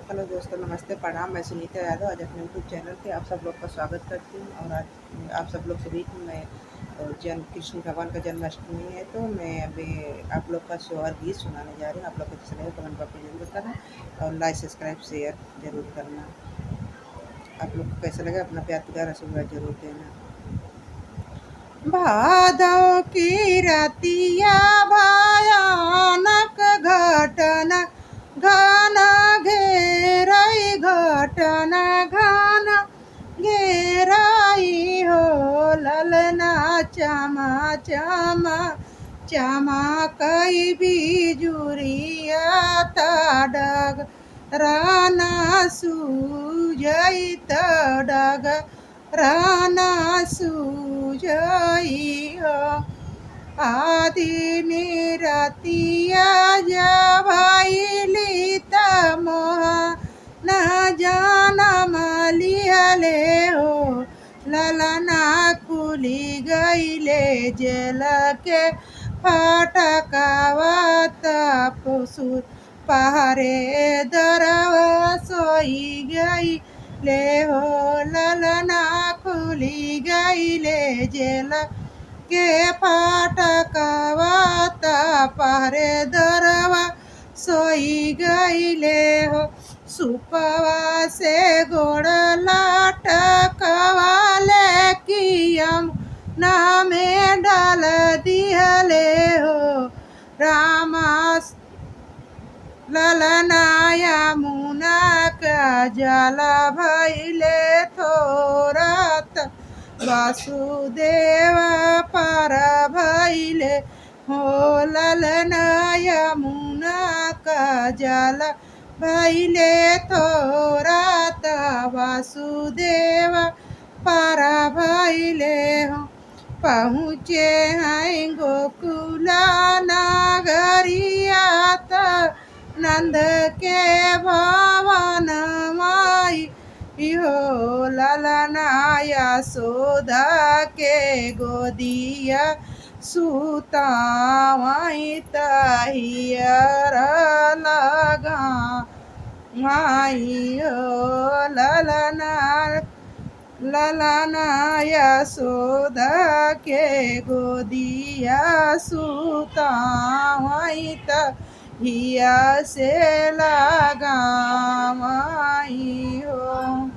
Hello दोस्तों, नमस्ते, प्रणाम। मैं सुनीता यादव आज अपने यूट्यूब चैनल पे आप सब लोग का स्वागत करती हूँ। और आज आप सब लोग के बीच में मैं जन्म कृष्ण भगवान का जन्माष्टमी है, तो मैं अभी आप लोग का सोहर गीत सुनाने जा रही हूँ। आप लोग को पसंद है कमेंट बॉक्स में जरूर बताना और लाइक सब्सक्राइब शेयर जरूर करना। आप लोग को कैसा लगा अपना प्यार प्यार आशीर्वाद जरूर देना। भादव की रातिया भयानक घटना घना घेराई घटना घना घेराई हो ललना चमा चमा चमा कई बिजुरिया तडग राना सूजई तडग राना सूजई हो आदि निरतिया जभैली तमोहा न जानम लिहले हो ललना खुली गईले जेल के फटकावत पसुर पहरे दरवा सोई गई ले हो ललना खुली गईले जेल के फाटकवात पहरे दरवा सोई गईले हो सुपवा से गोड़ लटकवाले कियम नामे डाल दिहले हो रामा ललनाया मुना का जल भैले थोरत वासुदेव पर भैले हो ललनाया मुना का जल भैले थोरत वासुदेव पर भैले हो पहुँचे हैं गोकुला नगरिया नंद के भवन माई हो ललनाया सोधा के गोदिया सुतावाई तहियर लगा माई हो ललनाया सोधा के गोदिया सुतावाई हिया से लगावाई हो।